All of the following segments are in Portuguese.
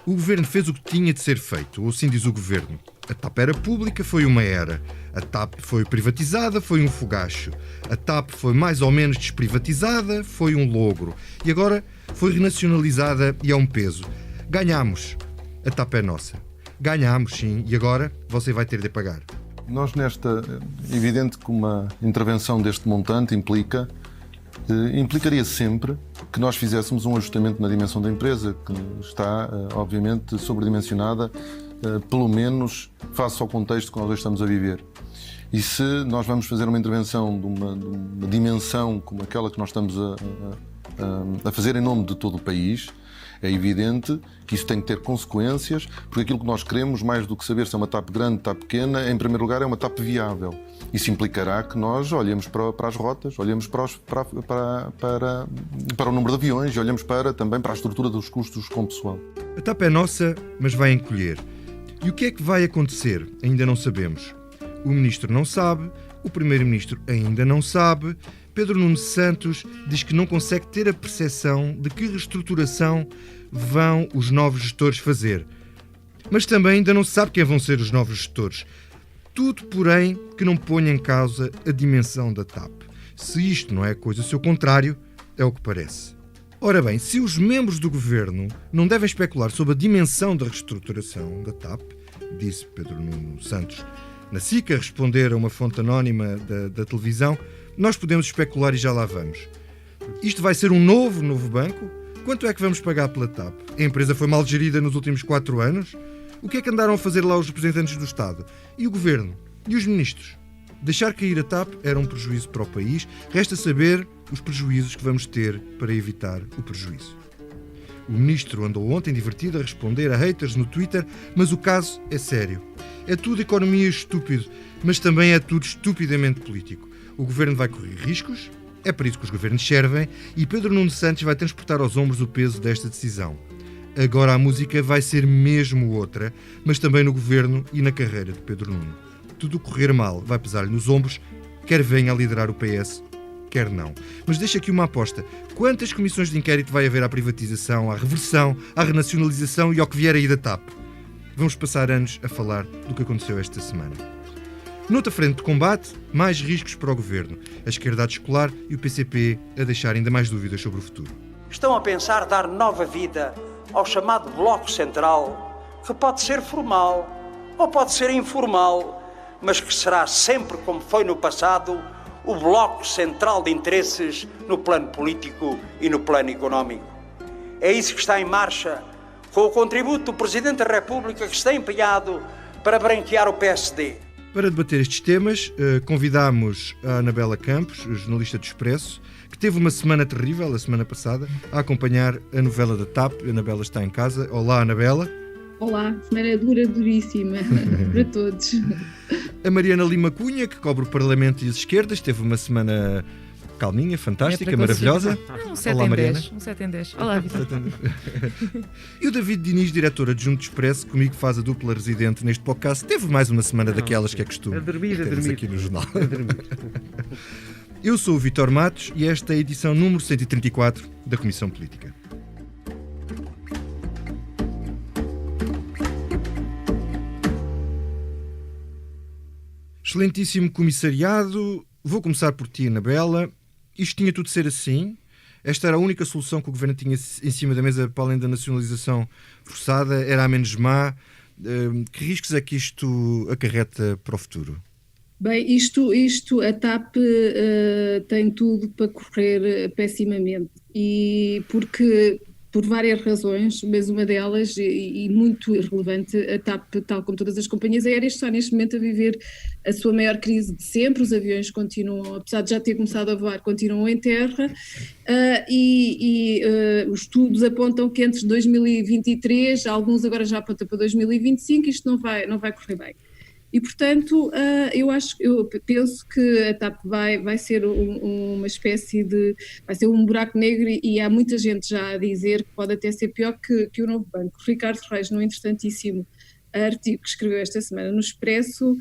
O governo fez o que tinha de ser feito, ou assim diz o governo. A TAP era pública, foi uma era. A TAP foi privatizada, foi um fogacho. A TAP foi mais ou menos desprivatizada, foi um logro. E agora foi renacionalizada e é um peso. Ganhámos. A TAP é nossa. Ganhámos, sim, e agora você vai ter de pagar. Nós é evidente que uma intervenção deste montante implicaria sempre que nós fizéssemos um ajustamento na dimensão da empresa, que está, obviamente, sobredimensionada, pelo menos face ao contexto que nós hoje estamos a viver. E se nós vamos fazer uma intervenção de uma dimensão como aquela que nós estamos a fazer em nome de todo o país, é evidente que isso tem que ter consequências, porque aquilo que nós queremos, mais do que saber se é uma TAP grande, TAP pequena, em primeiro lugar é uma TAP viável. Isso implicará que nós olhemos para as rotas, olhemos para o número de aviões e olhemos também para a estrutura dos custos com pessoal. A TAP é nossa, mas vai encolher. E o que é que vai acontecer? Ainda não sabemos. O Ministro não sabe, o Primeiro-Ministro ainda não sabe. Pedro Nuno Santos diz que não consegue ter a percepção de que reestruturação vão os novos gestores fazer. Mas também ainda não se sabe quem vão ser os novos gestores. Tudo, porém, que não ponha em causa a dimensão da TAP. Se isto não é coisa seu contrário, é o que parece. Ora bem, se os membros do governo não devem especular sobre a dimensão da reestruturação da TAP, disse Pedro Nuno Santos na SIC a responder a uma fonte anónima da televisão, nós podemos especular e já lá vamos. Isto vai ser um novo banco? Quanto é que vamos pagar pela TAP? A empresa foi mal gerida nos últimos 4 anos? O que é que andaram a fazer lá os representantes do Estado? E o Governo? E os ministros? Deixar cair a TAP era um prejuízo para o país. Resta saber os prejuízos que vamos ter para evitar o prejuízo. O ministro andou ontem divertido a responder a haters no Twitter, mas o caso é sério. É tudo economia estúpido, mas também é tudo estupidamente político. O governo vai correr riscos, é para isso que os governos servem, e Pedro Nuno Santos vai transportar aos ombros o peso desta decisão. Agora a música vai ser mesmo outra, mas também no governo e na carreira de Pedro Nuno. Tudo correr mal vai pesar-lhe nos ombros, quer venha a liderar o PS, quer não. Mas deixa aqui uma aposta. Quantas comissões de inquérito vai haver à privatização, à reversão, à renacionalização e ao que vier aí da TAP? Vamos passar anos a falar do que aconteceu esta semana. Noutra frente de combate, mais riscos para o governo. A esquerda a descolar e o PCP a deixar ainda mais dúvidas sobre o futuro. Estão a pensar dar nova vida ao chamado Bloco Central, que pode ser formal ou pode ser informal, mas que será sempre, como foi no passado, o bloco central de interesses no plano político e no plano económico. É isso que está em marcha, com o contributo do Presidente da República, que está empenhado para branquear o PSD. Para debater estes temas, convidámos a Anabela Campos, jornalista do Expresso, que teve uma semana terrível, a semana passada, a acompanhar a novela da TAP. A Anabela está em casa. Olá, Anabela. Olá, semana duríssima para todos. A Mariana Lima Cunha, que cobre o Parlamento e as esquerdas, teve uma semana calminha, fantástica, maravilhosa. Um 7 Olá, em Mariana. 10. Um 7 em 10. Olá, Vitor. E o David Diniz, diretor adjunto do Expresso, comigo faz a dupla residente neste podcast. Teve mais uma semana daquelas que é costume. A dormir. Aqui no jornal. Eu sou o Vítor Matos e esta é a edição número 134 da Comissão Política. Excelentíssimo comissariado, vou começar por ti, Anabela. Isto tinha tudo de ser assim? Esta era a única solução que o Governo tinha em cima da mesa para além da nacionalização forçada? Era a menos má? Que riscos é que isto acarreta para o futuro? Bem, a TAP tem tudo para correr pessimamente, e porque por várias razões, mas uma delas, e muito irrelevante, a TAP, tal como todas as companhias aéreas, está neste momento a viver a sua maior crise de sempre. Os aviões continuam, apesar de já ter começado a voar, continuam em terra, os estudos apontam que entre 2023, alguns agora já apontam para 2025, isto não vai correr bem. E, portanto, eu penso que a TAP vai ser uma espécie de... vai ser um buraco negro, e há muita gente já a dizer que pode até ser pior que o novo banco. Ricardo Reis, num interessantíssimo artigo que escreveu esta semana no Expresso,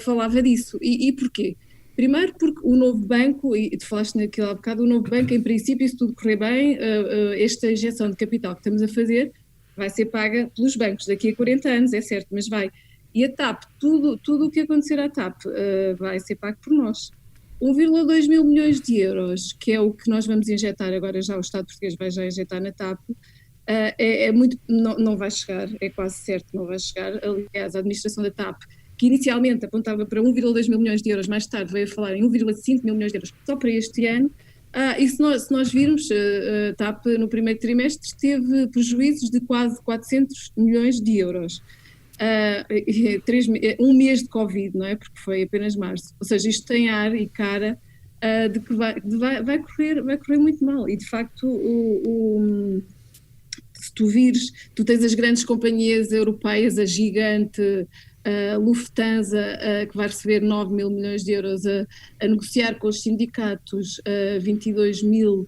falava disso. E porquê? Primeiro porque o novo banco, e tu falaste naquilo há bocado, o novo banco, em princípio, se tudo correr bem, esta injeção de capital que estamos a fazer vai ser paga pelos bancos daqui a 40 anos, é certo, mas vai. E a TAP, tudo o que acontecer à TAP vai ser pago por nós. 1,2 mil milhões de euros, que é o que nós vamos injetar agora, já o Estado português vai já injetar na TAP, é muito, não vai chegar, é quase certo que não vai chegar. Aliás, a administração da TAP, que inicialmente apontava para 1,2 mil milhões de euros, mais tarde veio a falar em 1,5 mil milhões de euros só para este ano. E se nós virmos, a TAP no primeiro trimestre teve prejuízos de quase 400 milhões de euros. Um mês de Covid, não é? Porque foi apenas março. Ou seja, isto tem ar e cara de que vai correr muito mal. E de facto, se tu vires, tu tens as grandes companhias europeias, a gigante Lufthansa, que vai receber 9 mil milhões de euros a negociar com os sindicatos 22 mil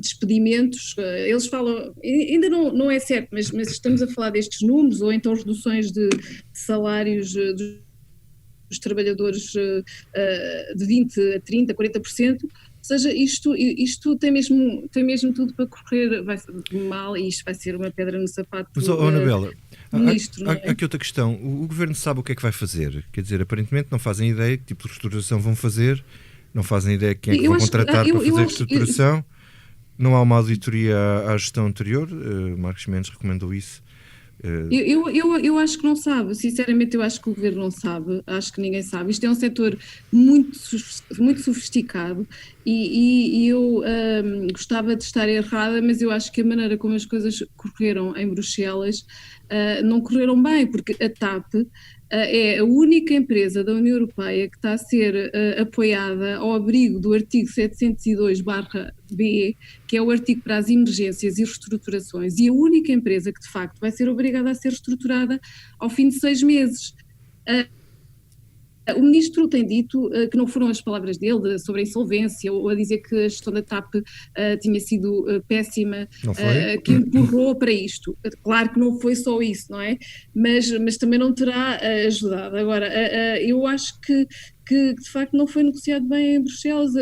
despedimentos. Eles falam, ainda não é certo, mas estamos a falar destes números, ou então reduções de salários dos trabalhadores de 20% a 30%, 40%. Ou seja, isto tem mesmo tudo para correr mal, e isto vai ser uma pedra no sapato Mas, Anabela, do ministro. Há aqui outra questão. O governo sabe o que é que vai fazer? Quer dizer, aparentemente não fazem ideia que tipo de reestruturação vão fazer, não fazem ideia quem é que vão contratar para fazer a reestruturação. Não há uma auditoria à gestão anterior. Marcos Mendes recomendou isso. Eu acho que não sabe, sinceramente eu acho que o governo não sabe, acho que ninguém sabe. Isto é um setor muito sofisticado e eu gostava de estar errada, mas eu acho que a maneira como as coisas correram em Bruxelas não correram bem, porque a TAP é a única empresa da União Europeia que está a ser apoiada ao abrigo do artigo 702/B, que é o artigo para as emergências e reestruturações, e a única empresa que de facto vai ser obrigada a ser reestruturada ao fim de 6 meses. O ministro tem dito que não foram as palavras dele sobre a insolvência, ou a dizer que a gestão da TAP tinha sido péssima, que empurrou para isto. Claro que não foi só isso, não é? Mas também não terá ajudado. Agora, eu acho que de facto não foi negociado bem em Bruxelas.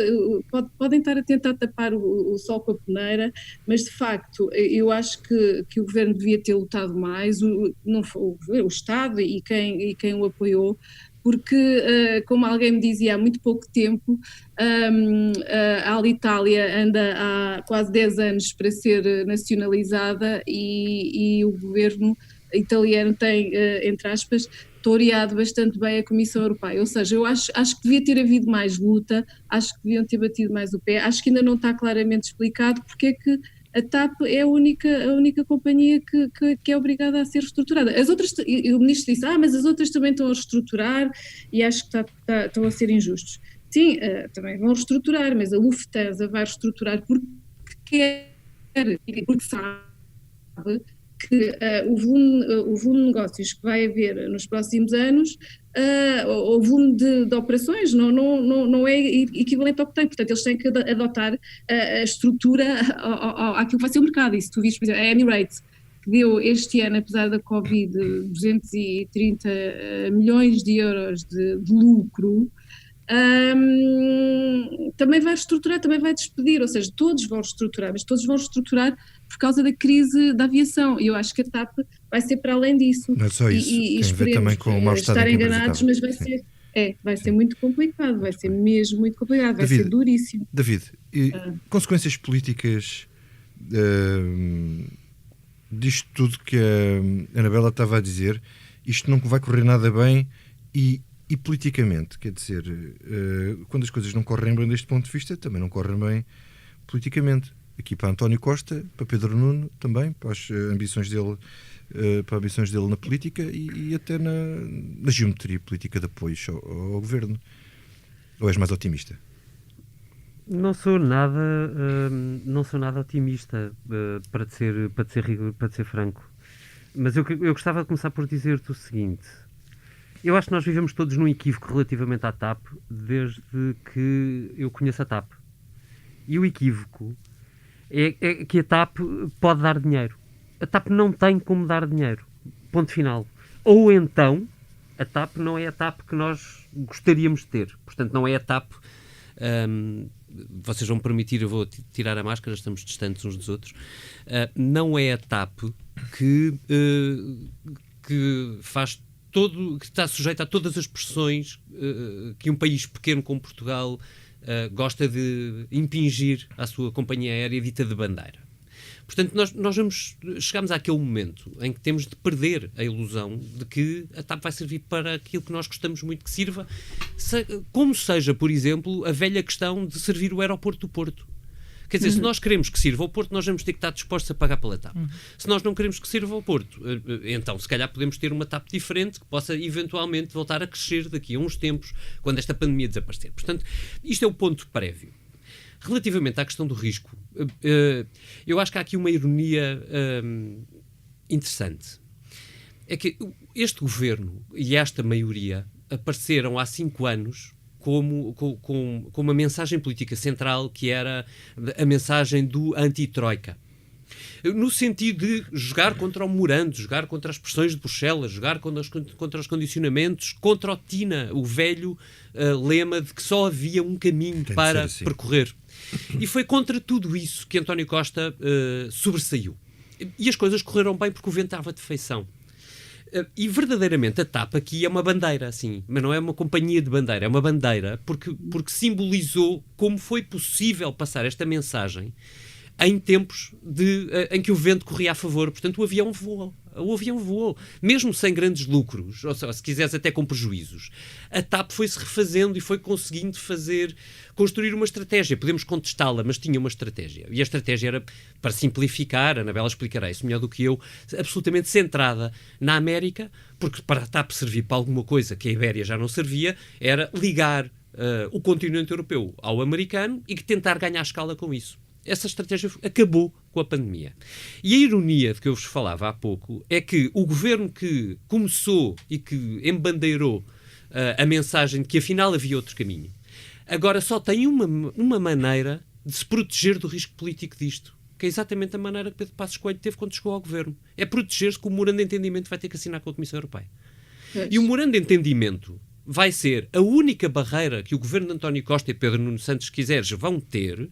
Podem estar a tentar tapar o sol com a peneira, mas de facto eu acho que o governo devia ter lutado mais, o Estado e quem o apoiou, porque, como alguém me dizia há muito pouco tempo, a Alitalia anda há quase 10 anos para ser nacionalizada e o governo italiano tem, entre aspas, toreado bastante bem a Comissão Europeia. Ou seja, eu acho que devia ter havido mais luta, acho que deviam ter batido mais o pé, acho que ainda não está claramente explicado porque é que a TAP é a única companhia que é obrigada a ser reestruturada. As outras, e o ministro disse, mas as outras também estão a reestruturar e acho que estão a ser injustos. Sim, também vão reestruturar, mas a Lufthansa vai reestruturar porque quer e porque sabe que o volume de negócios que vai haver nos próximos anos, o volume de operações não é equivalente ao que tem, portanto eles têm que adotar a estrutura àquilo que vai ser o mercado. E se tu viste, por exemplo, a Emirates, que deu este ano, apesar da Covid, 230 milhões de euros de lucro, também vai reestruturar, também vai despedir, ou seja, todos vão reestruturar, mas todos vão reestruturar por causa da crise da aviação, e eu acho que a TAP vai ser para além disso. Não é só isso, e tem a ver também com o mau estado estar em que a empresa enganados, estava. mas vai ser muito complicado, vai ser mesmo muito complicado, vai David, ser duríssimo. David, consequências políticas disto tudo que a Anabela estava a dizer, isto não vai correr nada bem e politicamente, quer dizer, quando as coisas não correm bem deste ponto de vista, também não correm bem politicamente. Aqui para António Costa, para Pedro Nuno também, para as ambições dele, na política e até na geometria política de apoios ao governo. Ou és mais otimista? Não sou nada otimista, para ser franco. Mas eu gostava de começar por dizer-te o seguinte. Eu acho que nós vivemos todos num equívoco relativamente à TAP desde que eu conheço a TAP. E o equívoco é que a TAP pode dar dinheiro. A TAP não tem como dar dinheiro. Ponto final. Ou então, a TAP não é a TAP que nós gostaríamos de ter. Portanto, não é a TAP... vocês vão me permitir, eu vou tirar a máscara, estamos distantes uns dos outros. Não é a TAP que faz que está sujeito a todas as pressões que um país pequeno como Portugal gosta de impingir à sua companhia aérea dita de bandeira. Portanto, nós chegamos àquele momento em que temos de perder a ilusão de que a TAP vai servir para aquilo que nós gostamos muito que sirva, como seja, por exemplo, a velha questão de servir o aeroporto do Porto. Quer dizer, se nós queremos que sirva ao Porto, nós vamos ter que estar dispostos a pagar pela TAP. Se nós não queremos que sirva ao Porto, então se calhar podemos ter uma TAP diferente que possa eventualmente voltar a crescer daqui a uns tempos, quando esta pandemia desaparecer. Portanto, isto é o ponto prévio. Relativamente à questão do risco, eu acho que há aqui uma ironia interessante. É que este governo e esta maioria apareceram há 5 anos com uma mensagem política central que era a mensagem do anti-troika. No sentido de jogar contra o memorando, jogar contra as pressões de Bruxelas, jogar contra os condicionamentos, contra o TINA, o velho lema de que só havia um caminho para percorrer. E foi contra tudo isso que António Costa sobressaiu. E as coisas correram bem porque o vento estava de feição. E verdadeiramente a TAP aqui é uma bandeira, assim, mas não é uma companhia de bandeira, é uma bandeira porque simbolizou como foi possível passar esta mensagem em tempos em que o vento corria a favor. Portanto, o avião voou. Mesmo sem grandes lucros, ou se quiseres até com prejuízos. A TAP foi-se refazendo e foi conseguindo construir uma estratégia. Podemos contestá-la, mas tinha uma estratégia. E a estratégia era, para simplificar, a Anabela explicará isso melhor do que eu, absolutamente centrada na América, porque para a TAP servir para alguma coisa que a Ibéria já não servia, era ligar o continente europeu ao americano e tentar ganhar escala com isso. Essa estratégia acabou com a pandemia. E a ironia de que eu vos falava há pouco é que o governo que começou e que embandeirou a mensagem de que afinal havia outro caminho, agora só tem uma maneira de se proteger do risco político disto, que é exatamente a maneira que Pedro Passos Coelho teve quando chegou ao governo. É proteger-se que o memorando de entendimento vai ter que assinar com a Comissão Europeia. E o memorando de entendimento vai ser a única barreira que o governo de António Costa e Pedro Nuno Santos, se quiseres, vão ter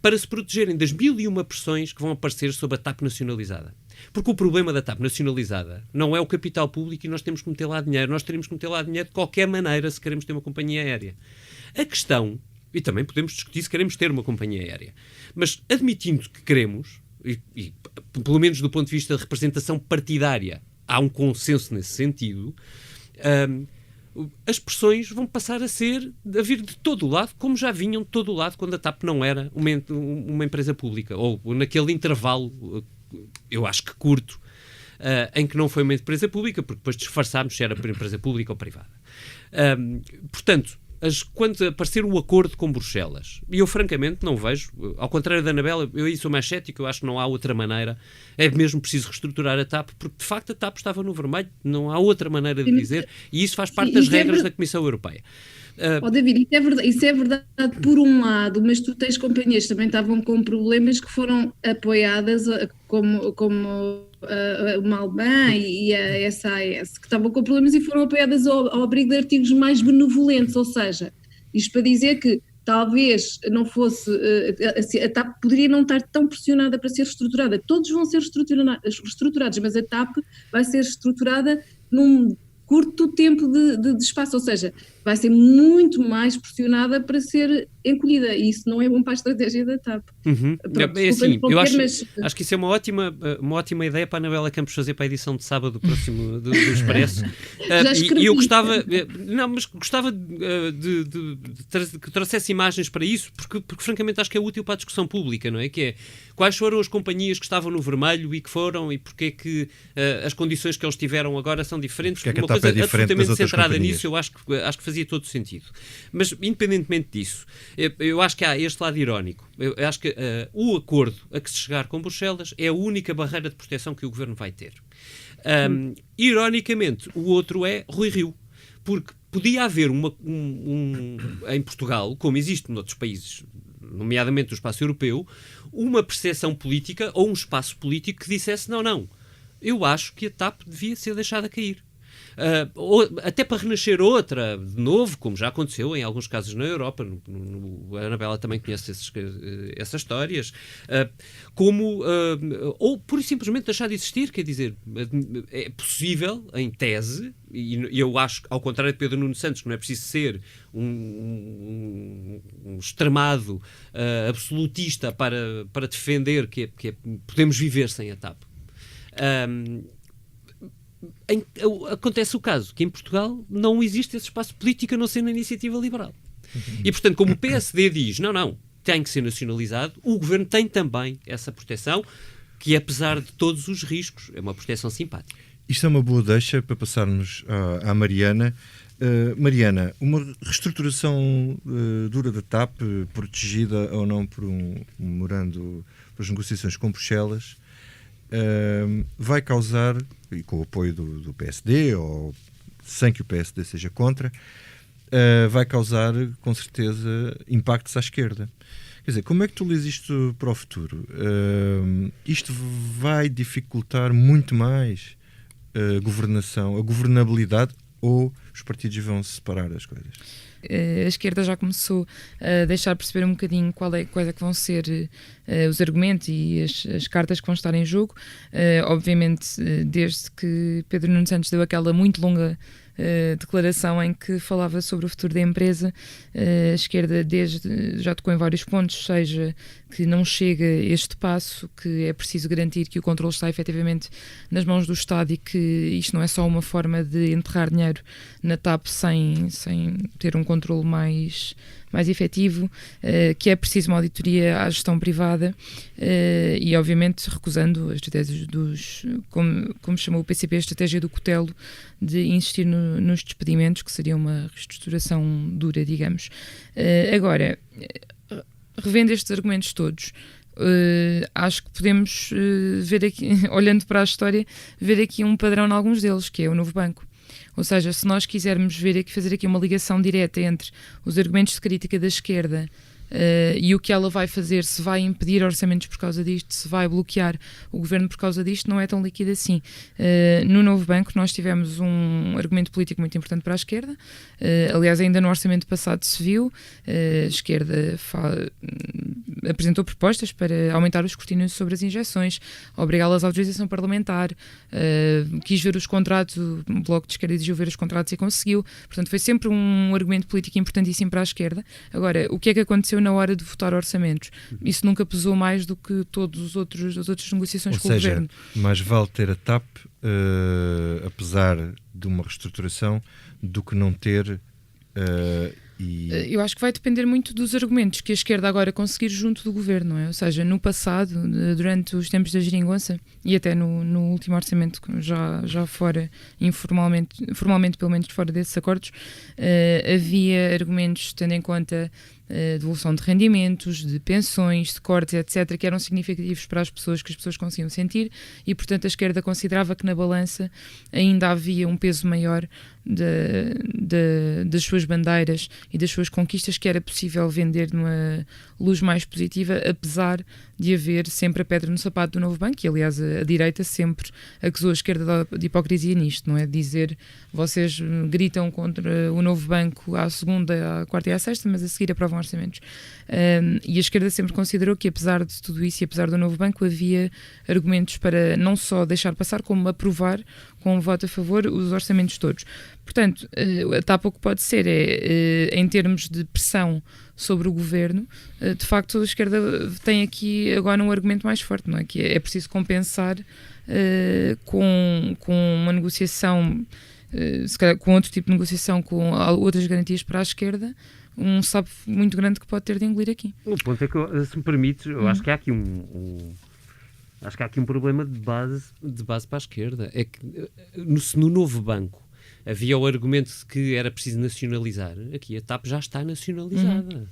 para se protegerem das 1001 pressões que vão aparecer sobre a TAP nacionalizada. Porque o problema da TAP nacionalizada não é o capital público e nós temos que meter lá dinheiro. Nós teremos que meter lá dinheiro de qualquer maneira se queremos ter uma companhia aérea. A questão, e também podemos discutir se queremos ter uma companhia aérea, mas admitindo que queremos, e pelo menos do ponto de vista de representação partidária, há um consenso nesse sentido, as pressões vão passar a vir de todo o lado, como já vinham de todo o lado quando a TAP não era uma empresa pública, ou naquele intervalo, eu acho que curto, em que não foi uma empresa pública, porque depois disfarçámos se era por empresa pública ou privada. Portanto, quando aparecer o acordo com Bruxelas, e eu francamente não vejo, ao contrário da Anabela, eu sou mais cético, eu acho que não há outra maneira, é mesmo preciso reestruturar a TAP, porque de facto a TAP estava no vermelho, não há outra maneira de dizer, e isso faz parte das regras da Comissão Europeia. David, isso é verdade por um lado, mas tu tens companhias que também estavam com problemas que foram apoiadas, como o Malban e a SAS, que estavam com problemas e foram apoiadas ao abrigo de artigos mais benevolentes, ou seja, isto para dizer que talvez não fosse, a TAP poderia não estar tão pressionada para ser reestruturada, todos vão ser reestruturados, mas a TAP vai ser estruturada num curto tempo de espaço, ou seja, vai ser muito mais pressionada para ser encolhida, e isso não é bom para a estratégia da TAP. Pronto, é assim, eu acho que isso é uma ótima ideia para a Anabela Campos fazer para a edição de sábado próximo do Expresso. E eu gostava que trouxesse imagens para isso, porque francamente acho que é útil para a discussão pública, não é? Que é, quais foram as companhias que estavam no vermelho e que foram, e porque é que as condições que eles tiveram agora são diferentes, porque uma coisa absolutamente centrada nisso, eu acho que fazia todo sentido. Mas, independentemente disso, eu acho que há este lado irónico. Eu acho que o acordo a que se chegar com Bruxelas é a única barreira de proteção que o Governo vai ter. Ironicamente, o outro é Rui Rio. Porque podia haver em Portugal, como existe noutros países, nomeadamente no espaço europeu, uma percepção política ou um espaço político que dissesse não, eu acho que a TAP devia ser deixada cair. até para renascer outra de novo, como já aconteceu em alguns casos na Europa, a Anabela também conhece essas histórias, ou pura e simplesmente deixar de existir, quer dizer, é possível, em tese, e eu acho, ao contrário de Pedro Nuno Santos, que não é preciso ser um extremado absolutista para defender que podemos viver sem a TAP. Acontece o caso que em Portugal não existe esse espaço político a não ser na iniciativa liberal. E, portanto, como o PSD diz, não, tem que ser nacionalizado, o Governo tem também essa proteção, que apesar de todos os riscos, é uma proteção simpática. Isto é uma boa deixa para passarmos à Mariana. Mariana, uma reestruturação dura da TAP, protegida ou não por um memorando, por as negociações com Bruxelas, vai causar, e com o apoio do PSD, ou sem que o PSD seja contra, vai causar, com certeza, impactos à esquerda. Quer dizer, como é que tu lês isto para o futuro? Isto vai dificultar muito mais a governação, a governabilidade, ou os partidos vão separar as coisas? A esquerda já começou a deixar perceber um bocadinho quais é que vão ser os argumentos e as cartas que vão estar em jogo. Obviamente, desde que Pedro Nuno Santos deu aquela muito longa declaração em que falava sobre o futuro da empresa, a esquerda já tocou em vários pontos, seja que não chega este passo, que é preciso garantir que o controle está efetivamente nas mãos do Estado e que isto não é só uma forma de enterrar dinheiro na TAP sem ter um controle mais efetivo, que é preciso uma auditoria à gestão privada e, obviamente, recusando as estratégias como chamou o PCP, a estratégia do cutelo, de insistir nos despedimentos, que seria uma reestruturação dura, digamos. Agora, revendo estes argumentos todos, acho que podemos ver aqui, olhando para a história, ver aqui um padrão em alguns deles, que é o Novo Banco. Ou seja, se nós quisermos fazer aqui uma ligação direta entre os argumentos de crítica da esquerda e o que ela vai fazer, se vai impedir orçamentos por causa disto, se vai bloquear o governo por causa disto, não é tão líquido assim. No Novo Banco nós tivemos um argumento político muito importante para a esquerda, aliás ainda no orçamento passado se viu, a esquerda apresentou propostas para aumentar o escrutínio sobre as injeções, obrigá-las à autorização parlamentar, quis ver os contratos, o Bloco de Esquerda exigiu ver os contratos e conseguiu, portanto foi sempre um argumento político importantíssimo para a esquerda. Agora, o que é que aconteceu na hora de votar orçamentos? Isso nunca pesou mais do que todas as outras negociações com o governo. Ou seja, mais vale ter a TAP, apesar de uma reestruturação, do que não ter. Eu acho que vai depender muito dos argumentos que a esquerda agora conseguir junto do governo, não é? Ou seja, no passado, durante os tempos da geringonça e até no último orçamento, já fora, formalmente pelo menos fora desses acordos, havia argumentos tendo em conta devolução de rendimentos, de pensões, de cortes, etc., que eram significativos para as pessoas, que as pessoas conseguiam sentir, e portanto a esquerda considerava que na balança ainda havia um peso maior das suas bandeiras e das suas conquistas, que era possível vender numa luz mais positiva, apesar de haver sempre a pedra no sapato do Novo Banco, e aliás a direita sempre acusou a esquerda de hipocrisia nisto, não é? Dizer, vocês gritam contra o Novo Banco à segunda, à quarta e à sexta, mas a seguir aprovam orçamentos. E a esquerda sempre considerou que, apesar de tudo isso e apesar do Novo Banco, havia argumentos para não só deixar passar, como aprovar com um voto a favor os orçamentos todos. Portanto, a TAP o que pode ser em termos de pressão sobre o governo, de facto a esquerda tem aqui agora um argumento mais forte, não é? Que é preciso compensar com uma negociação, se calhar com outro tipo de negociação, com outras garantias para a esquerda, um sapo muito grande que pode ter de engolir aqui. O ponto é que, se me permites, eu acho que há aqui acho que há aqui um problema de base para a esquerda. É que no Novo Banco havia o argumento de que era preciso nacionalizar. Aqui a TAP já está nacionalizada.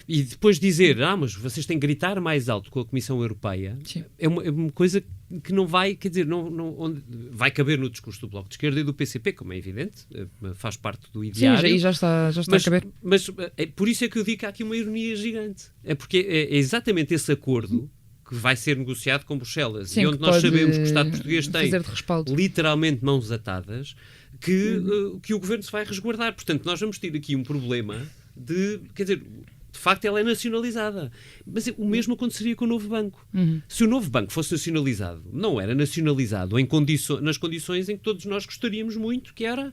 E depois dizer, mas vocês têm que gritar mais alto com a Comissão Europeia, é uma coisa que não vai, quer dizer, não vai caber no discurso do Bloco de Esquerda e do PCP, como é evidente, faz parte do ideário. Sim, já está a caber. Mas por isso é que eu digo que há aqui uma ironia gigante. É porque é exatamente esse acordo que vai ser negociado com Bruxelas, e onde nós sabemos que o Estado português tem literalmente mãos atadas, que o governo se vai resguardar. Portanto, nós vamos ter aqui um problema quer dizer, de facto ela é nacionalizada, mas o mesmo aconteceria com o novo banco. Se o novo banco fosse nacionalizado, não era nacionalizado nas condições em que todos nós gostaríamos muito, que era...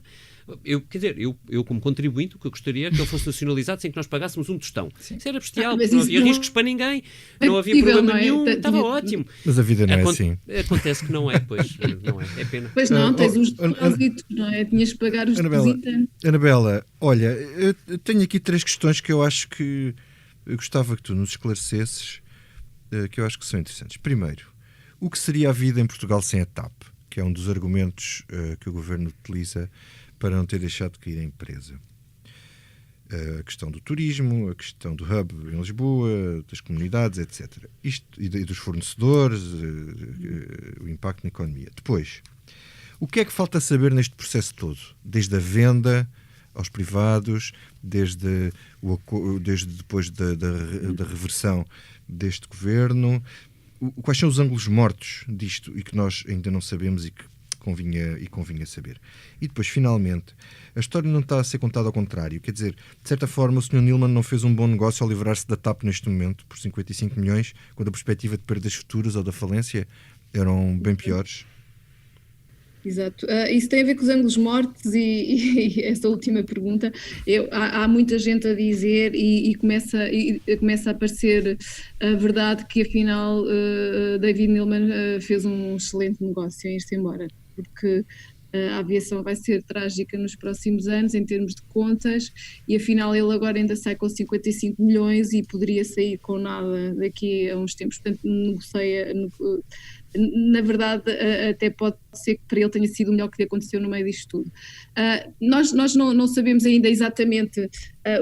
Eu como contribuinte, o que eu gostaria era que ele fosse nacionalizado sem que nós pagássemos um tostão. Sim. Isso era bestial, Mas não isso havia não riscos para ninguém, não havia possível, problema não é? nenhum, estava ótimo. Mas a vida não é assim. Acontece que não é, pois, não é, é pena. Pois não, tens os Ana- depósitos, não é? Tinhas que pagar os Anabela, depositantes. Anabela, olha, eu tenho aqui 3 questões que eu acho que eu gostava que tu nos esclarecesses, que eu acho que são interessantes. Primeiro, o que seria a vida em Portugal sem a TAP? Que é um dos argumentos que o governo utiliza para não ter deixado de cair a empresa. A questão do turismo, a questão do hub em Lisboa, das comunidades, etc. Isto, e dos fornecedores, o impacto na economia. Depois, o que é que falta saber neste processo todo? Desde a venda aos privados, desde depois da reversão deste governo, quais são os ângulos mortos disto e que nós ainda não sabemos e que convinha saber. E depois, finalmente, a história não está a ser contada ao contrário. Quer dizer, de certa forma, o Sr. Neelemann não fez um bom negócio ao livrar-se da TAP neste momento, por 55 milhões, quando a perspectiva de perdas futuras ou da falência eram bem piores. Exato. Isso tem a ver com os ângulos mortos e essa última pergunta. Há muita gente a dizer e começa a aparecer a verdade que afinal David Neelemann fez um excelente negócio em ir-se embora, porque a aviação vai ser trágica nos próximos anos em termos de contas e afinal ele agora ainda sai com 55 milhões e poderia sair com nada daqui a uns tempos. Portanto, na verdade, até pode ser que para ele tenha sido o melhor que lhe aconteceu no meio disto tudo. Nós não sabemos ainda exatamente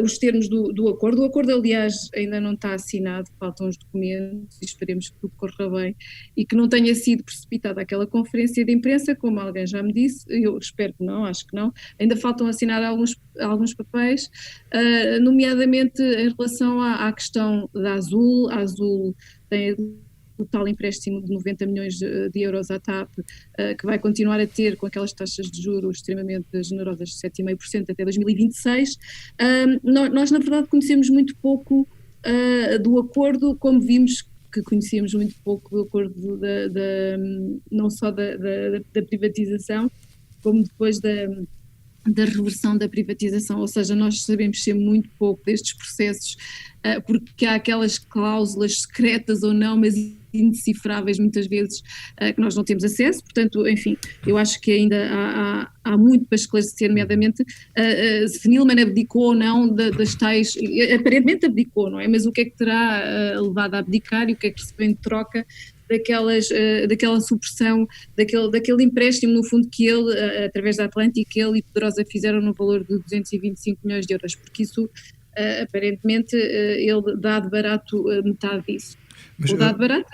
os termos do acordo. O acordo, aliás, ainda não está assinado, faltam os documentos e esperemos que tudo corra bem e que não tenha sido precipitada aquela conferência de imprensa, como alguém já me disse. Eu espero que não, acho que não. Ainda faltam assinar alguns papéis, nomeadamente em relação à questão da Azul. A Azul tem o tal empréstimo de 90 milhões de euros à TAP, que vai continuar a ter com aquelas taxas de juros extremamente generosas de 7,5% até 2026. Nós, na verdade, conhecemos muito pouco do acordo, como vimos que conhecíamos muito pouco do acordo não só da privatização, como depois da reversão da privatização, ou seja, nós sabemos sempre muito pouco destes processos, porque há aquelas cláusulas secretas ou não, mas indecifráveis muitas vezes, que nós não temos acesso. Portanto, enfim, eu acho que ainda há muito para esclarecer, nomeadamente se Neelemann abdicou ou não das tais, aparentemente abdicou, não é? Mas o que é que terá levado a abdicar e o que é que recebeu em troca daquela supressão, daquele empréstimo, no fundo, que ele, através da Atlântica, ele e Pedrosa fizeram no valor de 225 milhões de euros, porque isso, aparentemente, ele dá de barato metade disso. Mas, Ou dá de barato,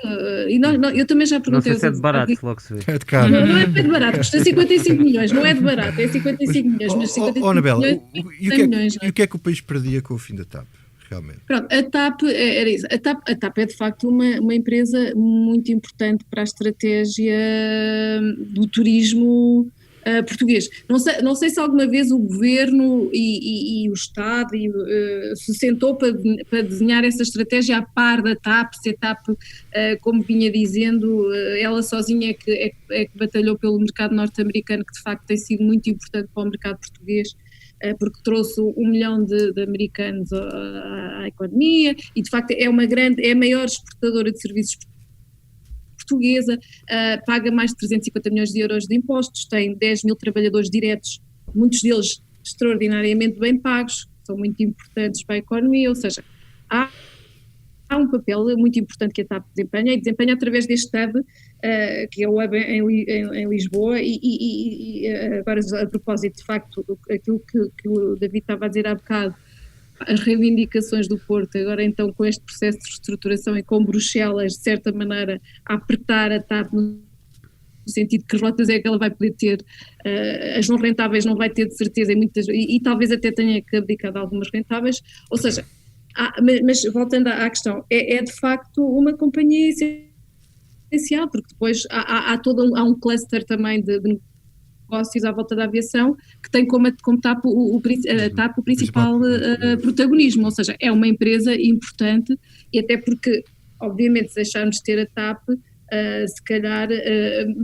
e eu também já Não perguntei... sei se é de barato, logo se vê. é de caro. Não é de barato, custa 55 milhões, não é de barato, é 55 milhões, mas 55 Anabela, milhões, e 100 milhões, o que é que o país perdia com o fim da TAP, realmente? Pronto, a TAP era isso. A TAP é de facto uma empresa muito importante para a estratégia do turismo português. Não sei se alguma vez o governo e o Estado se sentou para desenhar essa estratégia a par da TAP, se a TAP, como vinha dizendo, ela sozinha é que batalhou pelo mercado norte-americano, que de facto tem sido muito importante para o mercado português, porque trouxe 1 milhão de americanos à economia e de facto é a maior exportadora de serviços portuguesa, paga mais de 350 milhões de euros de impostos, tem 10 mil trabalhadores diretos, muitos deles extraordinariamente bem pagos, são muito importantes para a economia, ou seja, há um papel muito importante que a TAP desempenha e desempenha através deste hub, que é o hub em Lisboa e agora a propósito de facto aquilo que o David estava a dizer há bocado, as reivindicações do Porto, agora então com este processo de reestruturação e com Bruxelas de certa maneira a apertar a TAP no sentido que rotas é que ela vai poder ter, as não rentáveis não vai ter de certeza e talvez até tenha que abdicar de algumas rentáveis, ou seja, mas voltando à questão, é de facto uma companhia essencial, porque depois há um cluster também de negócios à volta da aviação, que tem como TAP TAP o principal protagonismo, ou seja, é uma empresa importante, e até porque, obviamente, se deixarmos de ter a TAP, se calhar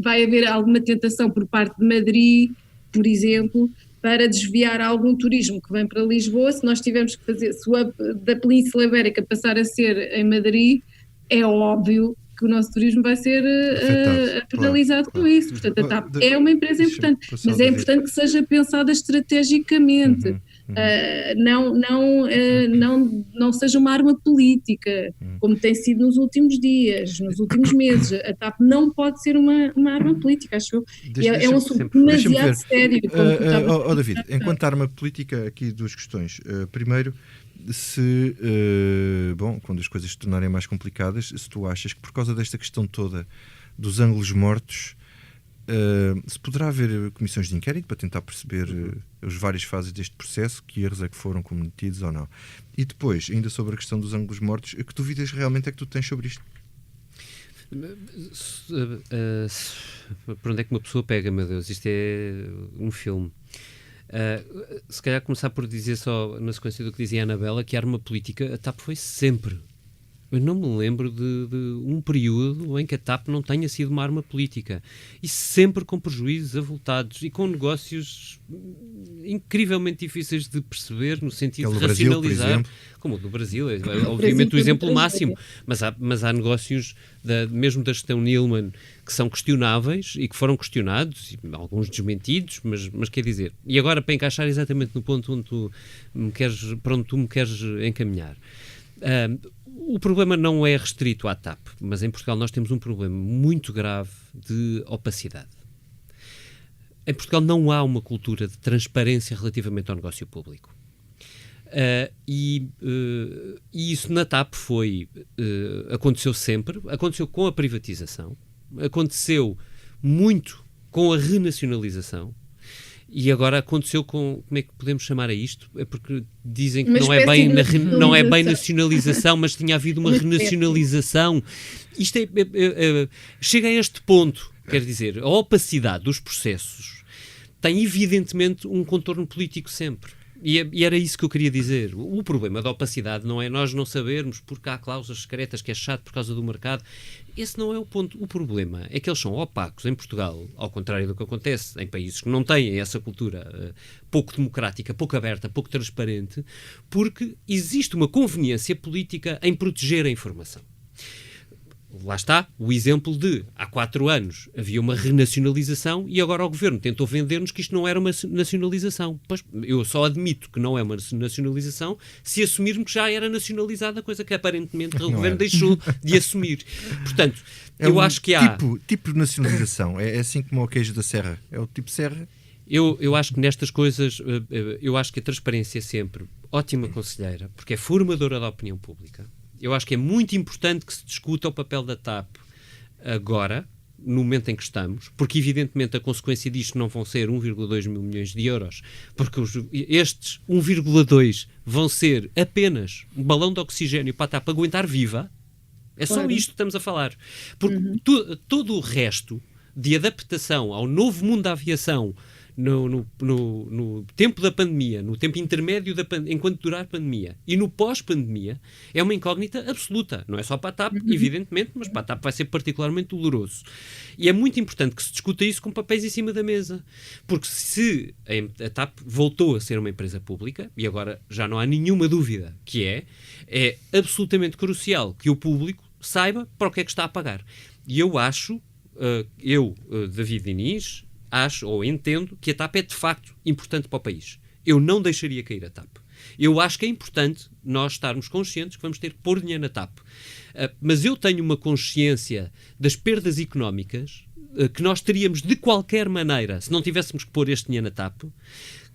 vai haver alguma tentação por parte de Madrid, por exemplo, para desviar algum turismo que vem para Lisboa. Se nós tivermos que fazer, se o hub da Península Ibérica passar a ser em Madrid, é óbvio que o nosso turismo vai ser penalizado com isso. Portanto, a TAP é uma empresa importante, mas é importante que seja pensada estrategicamente. Não seja uma arma política, como tem sido nos últimos dias, nos últimos meses. A TAP não pode ser uma arma política, acho eu. É um assunto demasiado sério. David, enquanto arma política, aqui duas questões. Primeiro, quando as coisas se tornarem mais complicadas, se tu achas que por causa desta questão toda dos ângulos mortos, se poderá haver comissões de inquérito para tentar perceber as várias fases deste processo, que erros é que foram cometidos ou não. E depois, ainda sobre a questão dos ângulos mortos, que dúvidas realmente é que tu tens sobre isto? Por onde é que uma pessoa pega, meu Deus? Isto é um filme. Se calhar começar por dizer só, na sequência do que dizia a Anabela, que a arma política, a TAP foi sempre. Eu não me lembro de um período em que a TAP não tenha sido uma arma política. E sempre com prejuízos avultados e com negócios incrivelmente difíceis de perceber, no sentido de racionalizar. Como o do Brasil, é obviamente o exemplo máximo. Mas há negócios, mesmo da gestão Neilman, que são questionáveis e que foram questionados, alguns desmentidos, mas quer dizer. E agora, para encaixar exatamente no ponto onde para onde tu me queres encaminhar. O problema não é restrito à TAP, mas em Portugal nós temos um problema muito grave de opacidade. Em Portugal não há uma cultura de transparência relativamente ao negócio público. E isso na TAP aconteceu sempre, aconteceu com a privatização, aconteceu muito com a renacionalização. E agora aconteceu com, como é que podemos chamar a isto? É porque dizem que não é bem nacionalização, mas tinha havido uma renacionalização. Isto chega a este ponto, quer dizer, a opacidade dos processos tem evidentemente um contorno político sempre. E era isso que eu queria dizer. O problema da opacidade não é nós não sabermos porque há cláusulas secretas, que é chato por causa do mercado. Esse não é o ponto. O problema é que eles são opacos em Portugal, ao contrário do que acontece em países que não têm essa cultura pouco democrática, pouco aberta, pouco transparente, porque existe uma conveniência política em proteger a informação. Lá está o exemplo de, há 4 anos, havia uma renacionalização e agora o Governo tentou vender-nos que isto não era uma nacionalização. Pois, eu só admito que não é uma nacionalização se assumirmos que já era nacionalizada, coisa que aparentemente o Governo deixou de assumir. Portanto, eu acho que há... Tipo de nacionalização, é assim como o queijo da Serra, é o tipo Serra? Eu acho que nestas coisas, eu acho que a transparência é sempre ótima conselheira, porque é formadora da opinião pública. Eu acho que é muito importante que se discuta o papel da TAP agora, no momento em que estamos, porque evidentemente a consequência disto não vão ser 1,2 mil milhões de euros, porque estes 1,2 vão ser apenas um balão de oxigênio para a TAP aguentar viva. É só isto que estamos a falar. Porque todo o resto de adaptação ao novo mundo da aviação no tempo da pandemia, no tempo intermédio enquanto durar a pandemia e no pós-pandemia, é uma incógnita absoluta. Não é só para a TAP, evidentemente, mas para a TAP vai ser particularmente doloroso. E é muito importante que se discuta isso com papéis em cima da mesa. Porque se a TAP voltou a ser uma empresa pública, e agora já não há nenhuma dúvida que é absolutamente crucial que o público saiba para o que é que está a pagar. E eu acho, David Diniz, acho ou entendo que a TAP é de facto importante para o país. Eu não deixaria cair a TAP. Eu acho que é importante nós estarmos conscientes que vamos ter que pôr dinheiro na TAP. Mas eu tenho uma consciência das perdas económicas que nós teríamos de qualquer maneira se não tivéssemos que pôr este dinheiro na TAP,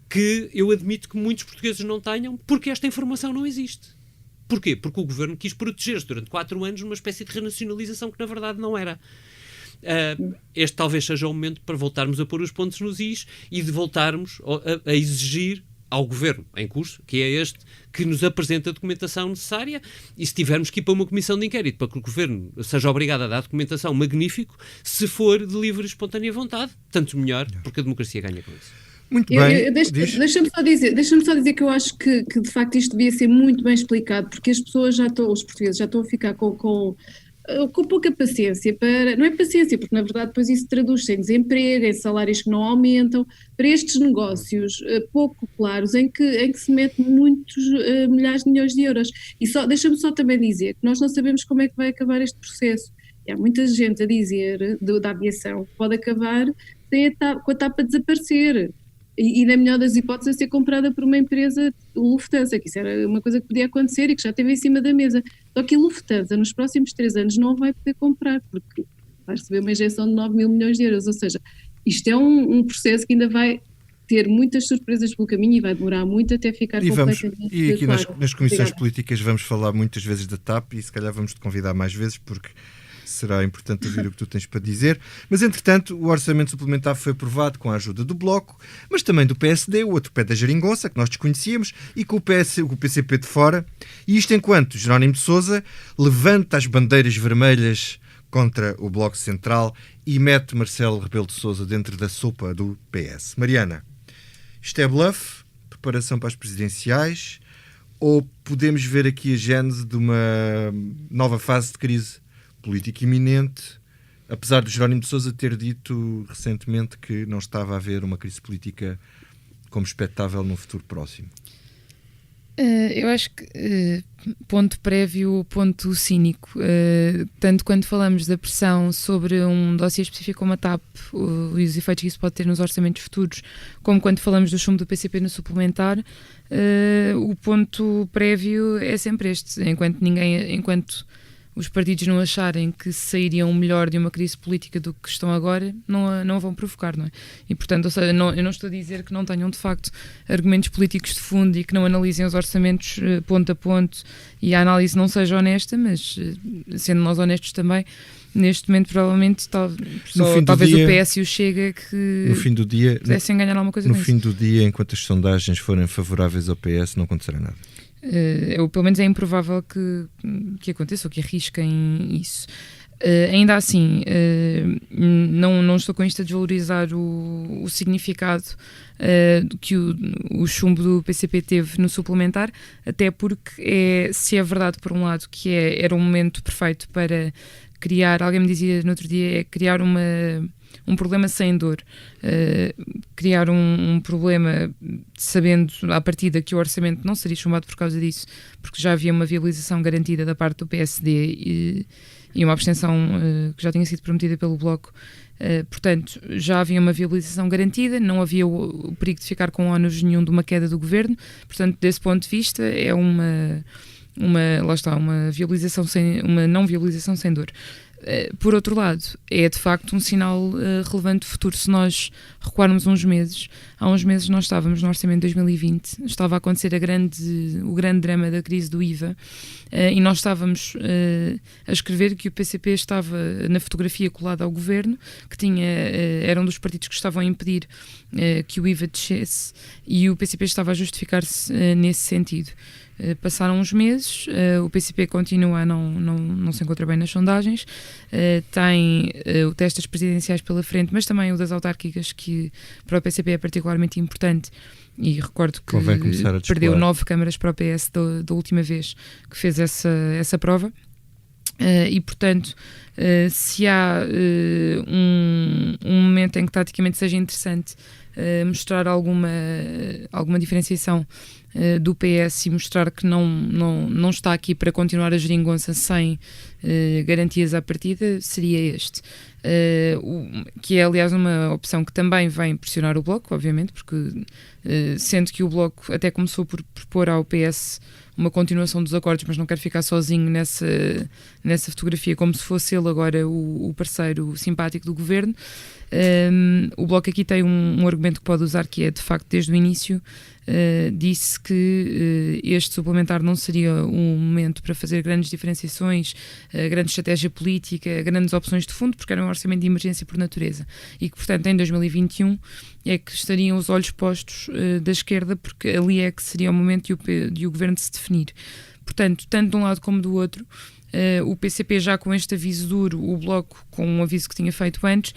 que eu admito que muitos portugueses não tenham, porque esta informação não existe. Porquê? Porque o Governo quis proteger-se durante 4 anos numa espécie de renacionalização que na verdade não era. Este talvez seja o momento para voltarmos a pôr os pontos nos is e de voltarmos a exigir ao governo em curso, que é este que nos apresenta a documentação necessária, e se tivermos que ir para uma comissão de inquérito para que o governo seja obrigado a dar documentação, magnífico. Se for de livre e espontânea vontade, tanto melhor, porque a democracia ganha com isso. Muito bem. Deixa-me só dizer que eu acho que de facto isto devia ser muito bem explicado, porque as pessoas os portugueses já estão a ficar com pouca paciência não é paciência, porque na verdade depois isso traduz-se em desemprego, em salários que não aumentam, para estes negócios pouco claros em que se mete muitos milhares de milhões de euros. E deixa-me só também dizer que nós não sabemos como é que vai acabar este processo. E há muita gente a dizer da aviação que pode acabar com a TAP a desaparecer. E na melhor das hipóteses a ser comprada por uma empresa, o Lufthansa, que isso era uma coisa que podia acontecer e que já esteve em cima da mesa. Só que a Lufthansa nos próximos 3 anos não vai poder comprar, porque vai receber uma injeção de 9 mil milhões de euros. Ou seja, isto é um processo que ainda vai ter muitas surpresas pelo caminho e vai demorar muito até ficar completamente E aqui claro. nas comissões Obrigada. políticas vamos falar muitas vezes da TAP e se calhar vamos te convidar mais vezes, porque será importante ouvir o que tu tens para dizer. Mas, entretanto, o orçamento suplementar foi aprovado com a ajuda do Bloco, mas também do PSD, o outro pé da geringonça, que nós desconhecíamos, e com o PCP de fora. E isto enquanto Jerónimo de Sousa levanta as bandeiras vermelhas contra o Bloco Central e mete Marcelo Rebelo de Sousa dentro da sopa do PS. Mariana, isto é bluff, preparação para as presidenciais, ou podemos ver aqui a gênese de uma nova fase de crise política iminente, apesar de Jerónimo de Sousa ter dito recentemente que não estava a haver uma crise política como expectável no futuro próximo? Eu acho que ponto prévio, ponto cínico. Tanto quando falamos da pressão sobre um dossiê específico como a TAP e os efeitos que isso pode ter nos orçamentos futuros, como quando falamos do chumbo do PCP no suplementar, o ponto prévio é sempre este. Enquanto os partidos não acharem que sairiam melhor de uma crise política do que estão agora, não vão provocar, não é? E, portanto, ou seja, eu não estou a dizer que não tenham, de facto, argumentos políticos de fundo e que não analisem os orçamentos ponto a ponto e a análise não seja honesta, mas, sendo nós honestos também, neste momento, provavelmente, talvez o PS e o Chega que no fim do dia, pudessem ganhar alguma coisa no com fim isso. do dia, enquanto as sondagens forem favoráveis ao PS, não acontecerá nada. Pelo menos é improvável que aconteça ou que arrisquem isso. Ainda assim, não estou com isto a desvalorizar o significado que o chumbo do PCP teve no suplementar, até porque se é verdade, por um lado, que era um momento perfeito para criar, alguém me dizia no outro dia, criar um problema sem dor, criar um problema sabendo à partida que o orçamento não seria chumbado por causa disso, porque já havia uma viabilização garantida da parte do PSD e uma abstenção que já tinha sido prometida pelo Bloco. Portanto, já havia uma viabilização garantida, não havia o perigo de ficar com ônus nenhum de uma queda do governo. Portanto, desse ponto de vista, é uma viabilização uma não viabilização sem dor. Por outro lado, é de facto um sinal relevante de futuro. Se nós recuarmos há uns meses nós estávamos no orçamento de 2020, estava a acontecer o grande drama da crise do IVA, e nós estávamos a escrever que o PCP estava na fotografia colada ao governo, que era um dos partidos que estavam a impedir que o IVA descesse, e o PCP estava a justificar-se nesse sentido. Passaram uns meses, o PCP continua a não se encontra bem nas sondagens, tem o teste das presidenciais pela frente, mas também o das autárquicas, que para o PCP é particularmente importante, e recordo que perdeu 9 câmaras para o PS da última vez que fez essa prova. E, portanto, se há um momento em que taticamente seja interessante mostrar alguma diferenciação do PS e mostrar que não está aqui para continuar a geringonça sem garantias à partida, seria este. Que é, aliás, uma opção que também vai impressionar o Bloco, obviamente, porque sendo que o Bloco até começou por propor ao PS uma continuação dos acordos, mas não quer ficar sozinho nessa fotografia, como se fosse ele agora o parceiro simpático do governo. O Bloco aqui tem um argumento que pode usar, que é, de facto, desde o início, disse que este suplementar não seria um momento para fazer grandes diferenciações, grande estratégia política, grandes opções de fundo, porque era um orçamento de emergência por natureza. E que, portanto, em 2021 é que estariam os olhos postos da esquerda, porque ali é que seria o momento de o governo se definir. Portanto, tanto de um lado como do outro, o PCP já com este aviso duro, o Bloco com um aviso que tinha feito antes,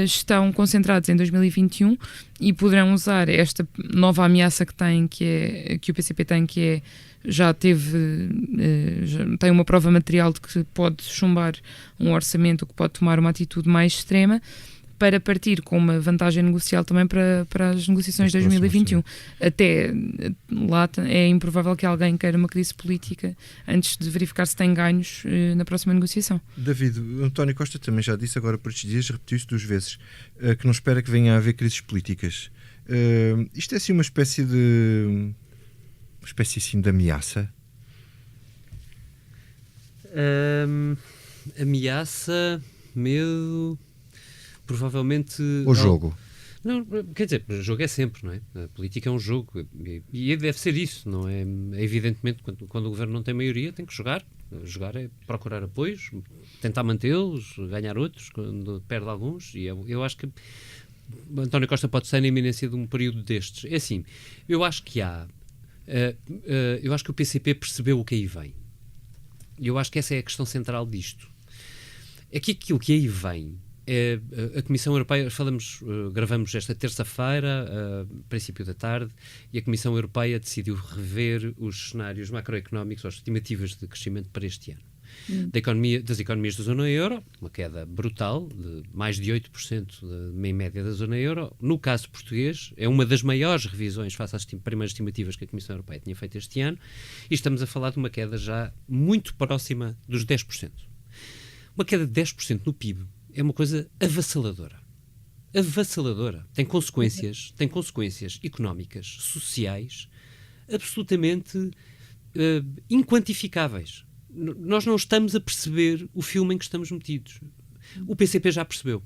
estão concentrados em 2021 e poderão usar esta nova ameaça que o PCP tem, que é já tem uma prova material de que pode chumbar um orçamento, que pode tomar uma atitude mais extrema, para partir com uma vantagem negocial também para as negociações de 2021. Até lá é improvável que alguém queira uma crise política antes de verificar se tem ganhos na próxima negociação. David, António Costa também já disse agora por estes dias, repetiu-se 2 vezes, que não espera que venha a haver crises políticas. Isto é assim uma espécie assim de ameaça? Ameaça, medo... Provavelmente... O jogo. Não, quer dizer, o jogo é sempre, não é? A política é um jogo e deve ser isso, não é? Evidentemente, quando o governo não tem maioria, tem que jogar. Jogar é procurar apoios, tentar mantê-los, ganhar outros, quando perde alguns. E eu acho que António Costa pode estar na iminência de um período destes. É assim, eu acho que eu acho que o PCP percebeu o que aí vem. E eu acho que essa é a questão central disto. É que aquilo que aí vem... a Comissão Europeia, gravamos esta terça-feira, princípio da tarde, e a Comissão Europeia decidiu rever os cenários macroeconómicos, as estimativas de crescimento para este ano. Das economias da zona euro, uma queda brutal, de mais de 8% em média da zona euro. No caso português, é uma das maiores revisões face às primeiras estimativas que a Comissão Europeia tinha feito este ano, e estamos a falar de uma queda já muito próxima dos 10%. Uma queda de 10% no PIB é uma coisa avassaladora. Avassaladora. Tem consequências económicas, sociais, absolutamente inquantificáveis. Nós não estamos a perceber o filme em que estamos metidos. O PCP já percebeu.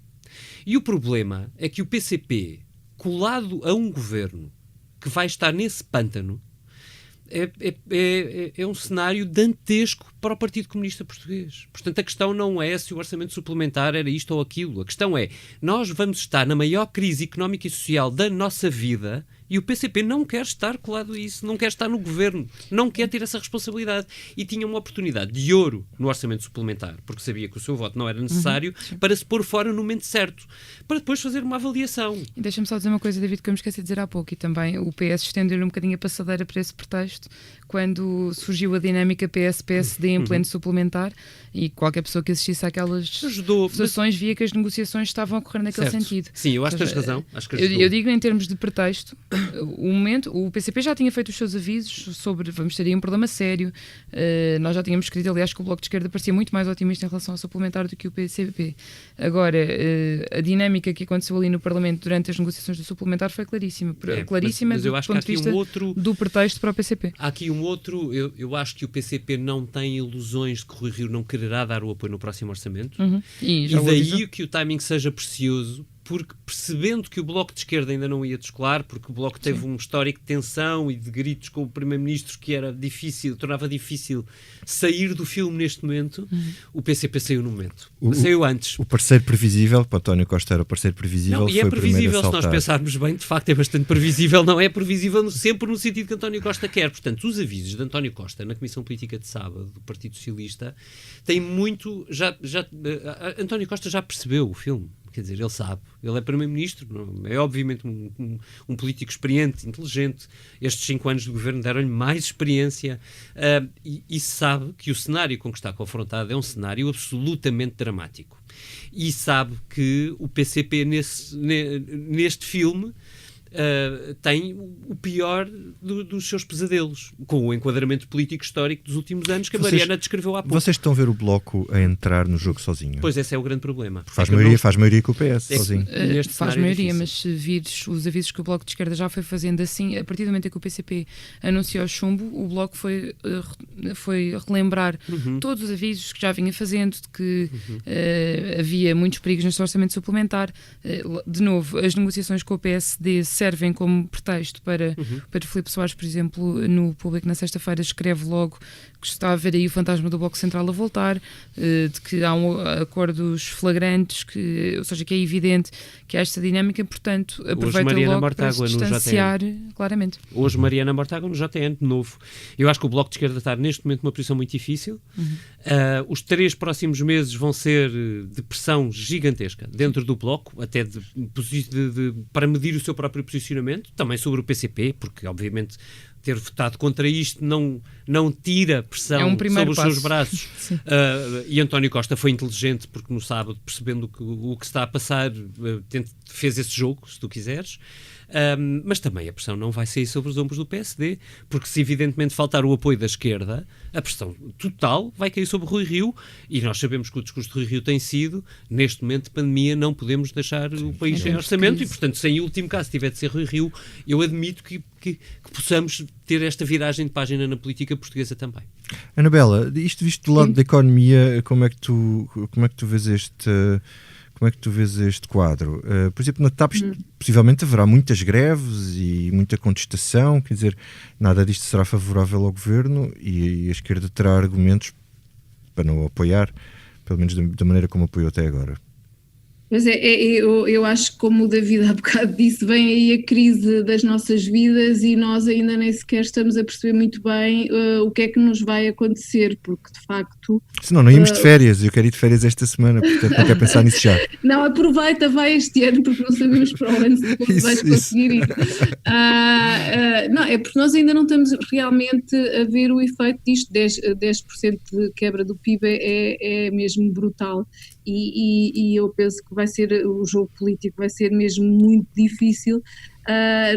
E o problema é que o PCP, colado a um governo que vai estar nesse pântano, é um cenário dantesco para o Partido Comunista Português. Portanto, a questão não é se o orçamento suplementar era isto ou aquilo. A questão é, nós vamos estar na maior crise económica e social da nossa vida e o PCP não quer estar colado a isso, não quer estar no governo, não quer ter essa responsabilidade. E tinha uma oportunidade de ouro no orçamento suplementar, porque sabia que o seu voto não era necessário para se pôr fora no momento certo, para depois fazer uma avaliação. E deixa-me só dizer uma coisa, David, que eu me esqueci de dizer há pouco, e também o PS estendeu-lhe um bocadinho a passadeira para esse pretexto, quando surgiu a dinâmica PS-PSD em pleno suplementar, e qualquer pessoa que assistisse àquelas votações via que as negociações estavam a ocorrer naquele sentido. Sim, eu acho que tens razão. Eu digo em termos de pretexto, o PCP já tinha feito os seus avisos sobre vamos ter aí um problema sério. Nós já tínhamos escrito, aliás, que o Bloco de Esquerda parecia muito mais otimista em relação ao suplementar do que o PCP. Agora, a dinâmica que aconteceu ali no Parlamento durante as negociações do suplementar foi claríssima. Mas eu acho do ponto de vista do pretexto para o PCP. Há aqui um outro, eu acho que o PCP não tem ilusões de que Rui Rio não quererá dar o apoio no próximo orçamento. E daí que o timing seja precioso, porque percebendo que o Bloco de Esquerda ainda não ia descolar, porque o Bloco teve um histórico de tensão e de gritos com o Primeiro-Ministro que era difícil, tornava difícil sair do filme neste momento, o PCP saiu no momento. Saiu antes. O parceiro previsível, para António Costa era o parceiro previsível, e é previsível, se nós pensarmos bem, de facto é bastante previsível, não é previsível sempre no sentido que António Costa quer. Portanto, os avisos de António Costa na Comissão Política de sábado do Partido Socialista têm muito... António Costa já percebeu o filme. Quer dizer, ele sabe. Ele é Primeiro-Ministro, é obviamente um político experiente, inteligente. Estes 5 anos de governo deram-lhe mais experiência e sabe que o cenário com que está confrontado é um cenário absolutamente dramático. E sabe que o PCP, neste filme, tem o pior dos seus pesadelos, com o enquadramento político histórico dos últimos anos que a Mariana descreveu há pouco. Vocês estão a ver o Bloco a entrar no jogo sozinho? Pois, esse é o grande problema. Faz maioria com o PS, sozinho. Faz maioria, mas se vires os avisos que o Bloco de Esquerda já foi fazendo assim, a partir do momento em que o PCP anunciou o chumbo, o Bloco foi relembrar todos os avisos que já vinha fazendo, de que havia muitos perigos neste orçamento suplementar. De novo, as negociações com o PSD servem como pretexto para Filipe Soares, por exemplo, no Público na sexta-feira escreve logo que está a ver aí o fantasma do Bloco Central a voltar, de que há acordos flagrantes, ou seja, que é evidente que há esta dinâmica, portanto, aproveita logo para se distanciar claramente. Hoje Mariana Mortágua no JN de novo. Eu acho que o Bloco de Esquerda está neste momento numa posição muito difícil. Os 3 próximos meses vão ser de pressão gigantesca dentro do Bloco, até para medir o seu próprio posicionamento, também sobre o PCP, porque obviamente ter votado contra isto não tira pressão sobre os seus braços. E António Costa foi inteligente, porque no sábado, percebendo o que está a passar, fez esse jogo, se tu quiseres. Mas também a pressão não vai sair sobre os ombros do PSD, porque se evidentemente faltar o apoio da esquerda, a pressão total vai cair sobre Rui Rio, e nós sabemos que o discurso de Rui Rio tem sido, neste momento de pandemia, não podemos deixar o país sem orçamento, e portanto, sem o último caso tiver de ser Rui Rio, eu admito que possamos ter esta viragem de página na política portuguesa também. Anabela, isto visto do lado da economia, como é que tu vês este quadro? Por exemplo, na TAP possivelmente haverá muitas greves e muita contestação, quer dizer, nada disto será favorável ao governo e a esquerda terá argumentos para não o apoiar, pelo menos da maneira como apoiou até agora. Mas eu acho que, como o David há bocado disse, vem aí a crise das nossas vidas e nós ainda nem sequer estamos a perceber muito bem o que é que nos vai acontecer, porque de facto... Senão não íamos de férias, eu quero ir de férias esta semana, portanto não quero pensar nisso já. Não, aproveita, vai este ano, porque não sabemos para o ano se vais conseguir ir. Não, é porque nós ainda não estamos realmente a ver o efeito disto. 10% de quebra do PIB é mesmo brutal. E eu penso que o jogo político vai ser mesmo muito difícil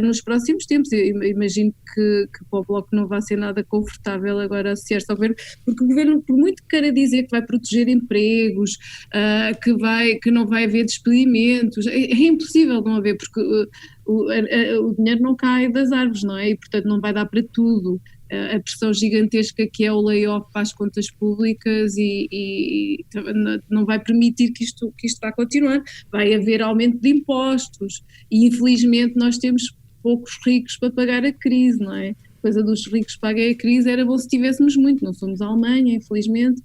nos próximos tempos. Eu imagino que para o Bloco não vai ser nada confortável agora associar-se ao governo, porque o governo, por muito que queira dizer que vai proteger empregos, que não vai haver despedimentos, é impossível não haver, porque o dinheiro não cai das árvores, não é? E portanto não vai dar para tudo. A pressão gigantesca que é o layoff para as contas públicas e não vai permitir que isto vá continuar. Vai haver aumento de impostos e infelizmente nós temos poucos ricos para pagar a crise, não é? A coisa dos ricos pagar a crise era bom se tivéssemos muito, não somos a Alemanha, infelizmente,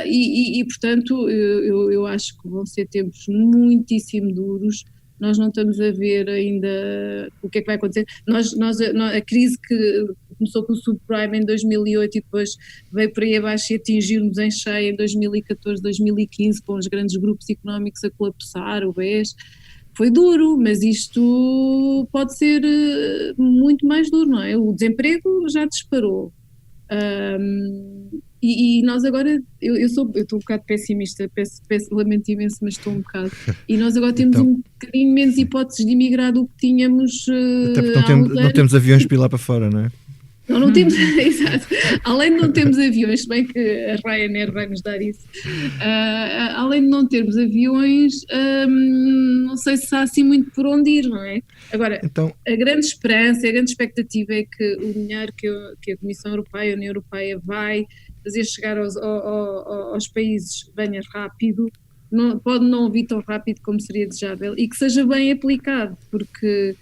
e portanto eu acho que vão ser tempos muitíssimo duros. Nós não estamos a ver ainda o que é que vai acontecer. A crise que começou com o subprime em 2008 e depois veio por aí abaixo e atingiu-nos em cheio em 2014, 2015, com os grandes grupos económicos a colapsar, o BES. Foi duro, mas isto pode ser muito mais duro, não é? O desemprego já disparou. E nós agora, eu estou um bocado pessimista, lamento imenso, mas estou um bocado. E nós agora temos um bocadinho menos hipóteses de emigrar do que tínhamos até porque não temos aviões para ir lá para fora, não é? Não temos, exato. Além de não termos aviões, se bem que a Ryanair vai nos dar isso, além de não termos aviões, não sei se há assim muito por onde ir, não é? Agora, então, a grande esperança, a grande expectativa é que o dinheiro que a Comissão Europeia, a União Europeia vai fazer chegar aos países venha rápido, pode não vir tão rápido como seria desejável e que seja bem aplicado, porque...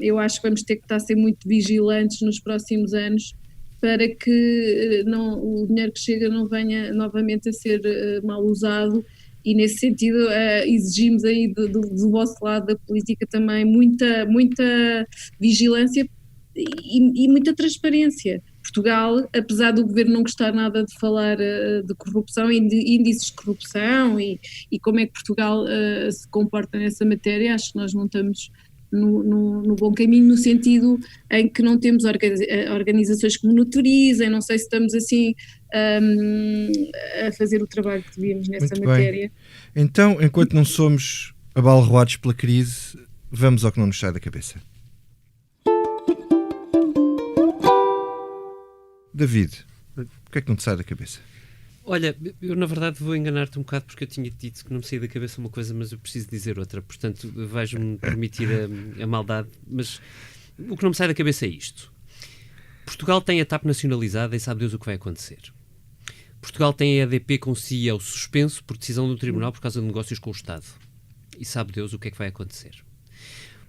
eu acho que vamos ter que estar a ser muito vigilantes nos próximos anos para que o dinheiro que chega não venha novamente a ser mal usado e nesse sentido exigimos aí do vosso lado da política também muita vigilância e muita transparência. Portugal, apesar do governo não gostar nada de falar de corrupção e de índices de corrupção e como é que Portugal se comporta nessa matéria, acho que nós não estamos no bom caminho, no sentido em que não temos organizações que monitorizem, não sei se estamos assim a fazer o trabalho que devíamos nessa matéria. Bem. Então, enquanto não somos abalroados pela crise, vamos ao que não nos sai da cabeça. David, o que é que não te sai da cabeça? Olha, eu na verdade vou enganar-te um bocado porque eu tinha dito que não me saía da cabeça uma coisa, mas eu preciso dizer outra. Portanto, vais-me permitir a maldade, mas o que não me sai da cabeça é isto. Portugal tem a TAP nacionalizada e sabe Deus o que vai acontecer. Portugal tem a EDP com CEO suspenso por decisão do Tribunal por causa de negócios com o Estado. E sabe Deus o que é que vai acontecer.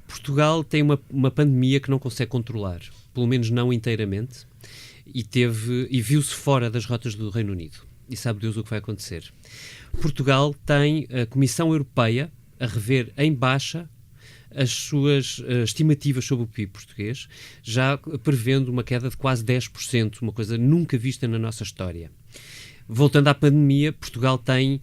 Portugal tem uma pandemia que não consegue controlar, pelo menos não inteiramente, e viu-se fora das rotas do Reino Unido. E sabe Deus o que vai acontecer. Portugal tem a Comissão Europeia a rever em baixa as suas estimativas sobre o PIB português, já prevendo uma queda de quase 10%, uma coisa nunca vista na nossa história. Voltando à pandemia, Portugal tem,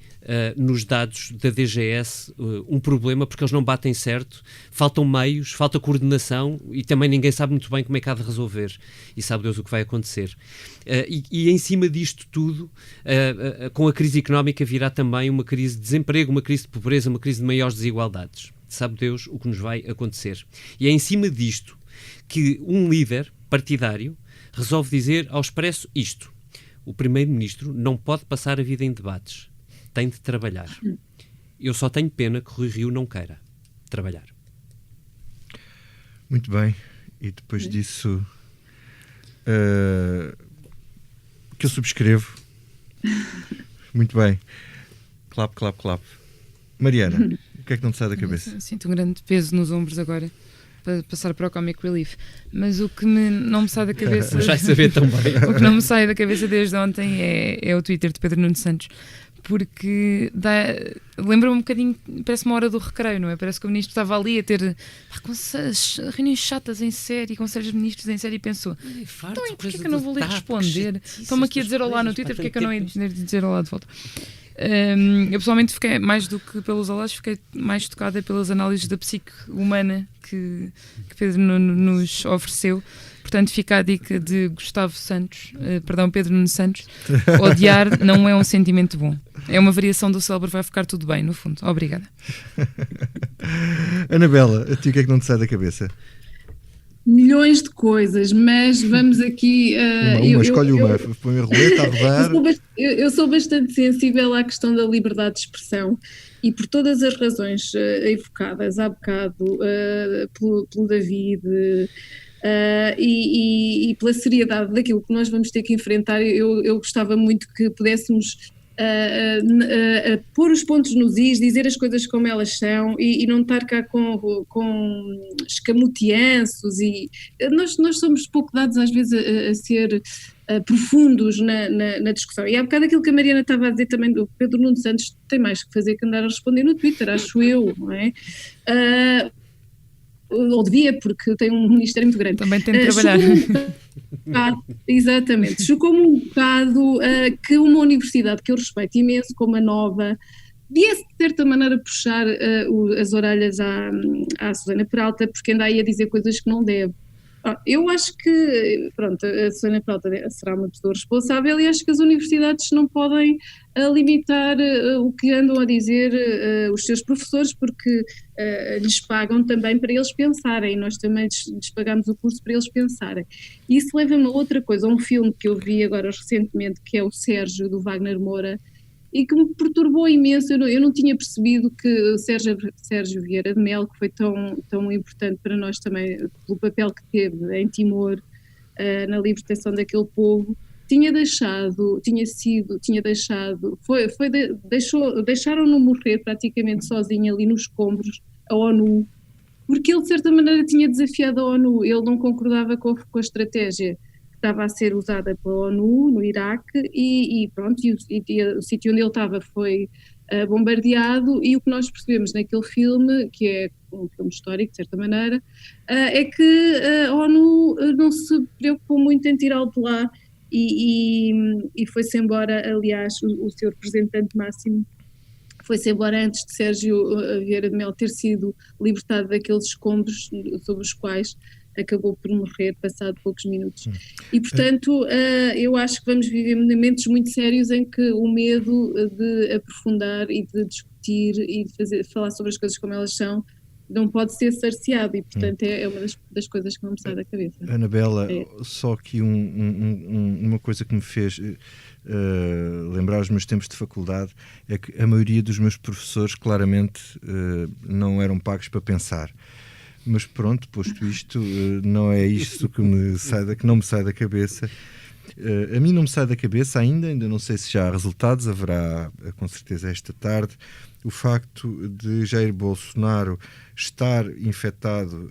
nos dados da DGS, um problema porque eles não batem certo, faltam meios, falta coordenação e também ninguém sabe muito bem como é que há de resolver. E sabe Deus o que vai acontecer. E em cima disto tudo, com a crise económica virá também uma crise de desemprego, uma crise de pobreza, uma crise de maiores desigualdades. Sabe Deus o que nos vai acontecer. E é em cima disto que um líder partidário resolve dizer ao Expresso isto: o Primeiro-Ministro não pode passar a vida em debates, tem de trabalhar. Eu só tenho pena que Rui Rio não queira trabalhar. Muito bem, e depois disso que eu subscrevo. Muito bem. Clap, clap, clap. Mariana, o que é que não te sai da cabeça? Eu sinto um grande peso nos ombros agora para passar para o Comic Relief, mas o que não me sai da cabeça Já saber também. o que não me sai da cabeça desde ontem é o Twitter de Pedro Nuno Santos, porque lembra-me um bocadinho, parece uma hora do recreio, não é? Parece que o ministro estava ali a ter com reuniões chatas em série, conselhos de ministros em série, e pensou, então porquê que eu não vou ler responder? Estão-me aqui a dizer olá no Twitter, porquê que eu não ia dizer olá de volta? Eu pessoalmente fiquei, mais do que pelos olás, fiquei mais tocada pelas análises da psique humana que Pedro nos ofereceu. Portanto, fica a dica de Pedro Nuno Santos: odiar não é um sentimento bom, é uma variação do cérebro, vai ficar tudo bem, no fundo. Obrigada. Anabela, a ti o que é que não te sai da cabeça? Milhões de coisas, mas vamos aqui... escolhe uma, põe a roleta a rodar. Eu sou bastante sensível à questão da liberdade de expressão e por todas as razões evocadas há bocado pelo David e pela seriedade daquilo que nós vamos ter que enfrentar, eu gostava muito que pudéssemos pôr os pontos nos is, dizer as coisas como elas são e não estar cá com escamoteanços, e nós somos pouco dados às vezes a ser profundos na discussão. E há bocado aquilo que a Mariana estava a dizer também do Pedro Nuno Santos, tem mais que fazer que andar a responder no Twitter, acho eu, não é? Ou devia, porque tem um ministério muito grande. Também tem de trabalhar. Exatamente. Chocou-me um bocado que uma universidade que eu respeito imenso, como a Nova, viesse de certa maneira puxar as orelhas à Susana Peralta, porque anda aí a dizer coisas que não deve. Eu acho que, pronto, a Susana Peralta será uma pessoa responsável e acho que as universidades não podem limitar o que andam a dizer os seus professores, porque lhes pagam também para eles pensarem, nós também lhes pagamos o curso para eles pensarem. E isso leva-me a outra coisa, a um filme que eu vi agora recentemente, que é o Sérgio, do Wagner Moura, e que me perturbou imenso. Eu não tinha percebido que o Sérgio Vieira de Melo, que foi tão importante para nós também, pelo papel que teve em Timor, na libertação daquele povo, deixaram-no morrer praticamente sozinho ali nos escombros, a ONU, porque ele de certa maneira tinha desafiado a ONU, ele não concordava com a estratégia que estava a ser usada pela ONU no Iraque e pronto, e o sítio onde ele estava foi bombardeado, e o que nós percebemos naquele filme, que é um filme histórico de certa maneira, é que a ONU não se preocupou muito em tirá-lo de lá e foi-se embora. Aliás, o seu representante máximo foi-se embora antes de Sérgio Vieira de Melo ter sido libertado daqueles escombros sobre os quais acabou por morrer passado poucos minutos. E, portanto, eu acho que vamos viver momentos muito sérios em que o medo de aprofundar e de discutir e de falar sobre as coisas como elas são não pode ser cerceado e, portanto, é uma das coisas que não me sai da cabeça. Anabela, só aqui uma coisa que me fez lembrar os meus tempos de faculdade é que a maioria dos meus professores claramente não eram pagos para pensar. Mas pronto, posto isto, não é isto que não me sai da cabeça. A mim não me sai da cabeça ainda não sei se já há resultados, haverá com certeza esta tarde, o facto de Jair Bolsonaro estar infectado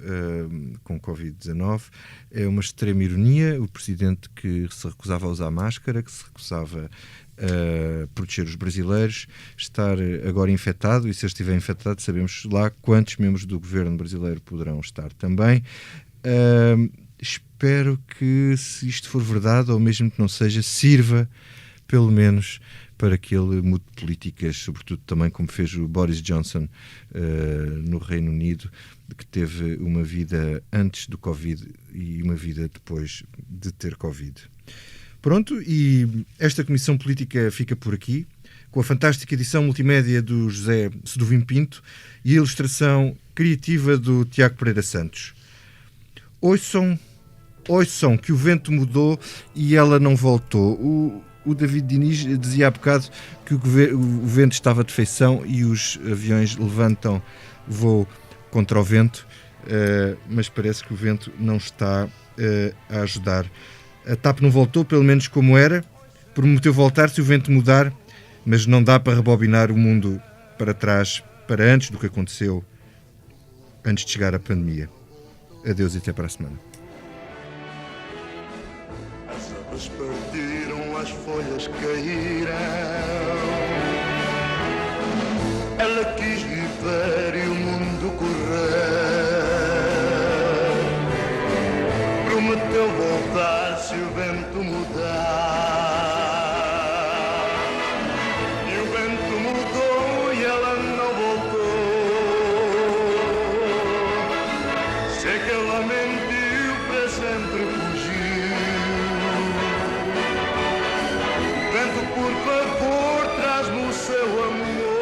com Covid-19 é uma extrema ironia. O presidente que se recusava a usar máscara, que se recusava a proteger os brasileiros, estar agora infectado, e se ele estiver infectado sabemos lá quantos membros do governo brasileiro poderão estar também. Espero que, se isto for verdade, ou mesmo que não seja, sirva pelo menos para que ele mude políticas, sobretudo também como fez o Boris Johnson no Reino Unido, que teve uma vida antes do Covid e uma vida depois de ter Covid. Pronto, e esta Comissão Política fica por aqui, com a fantástica edição multimédia do José Seduvim Pinto e a ilustração criativa do Tiago Pereira Santos. Ouçam que o vento mudou e ela não voltou. O David Diniz dizia há bocado que o vento estava de feição e os aviões levantam voo contra o vento, mas parece que o vento não está a ajudar. A TAP não voltou, pelo menos como era, prometeu voltar se o vento mudar, mas não dá para rebobinar o mundo para trás, para antes do que aconteceu, antes de chegar a pandemia. Adeus e até para a semana. As aves partiram, as folhas caíram. Ela quis viver e o mundo correr. Prometeu voltar se o vento mudar. E o vento mudou e ela não voltou. Sei que ela mentiu, para sempre fugiu. Vento, por favor, traz-me o seu amor.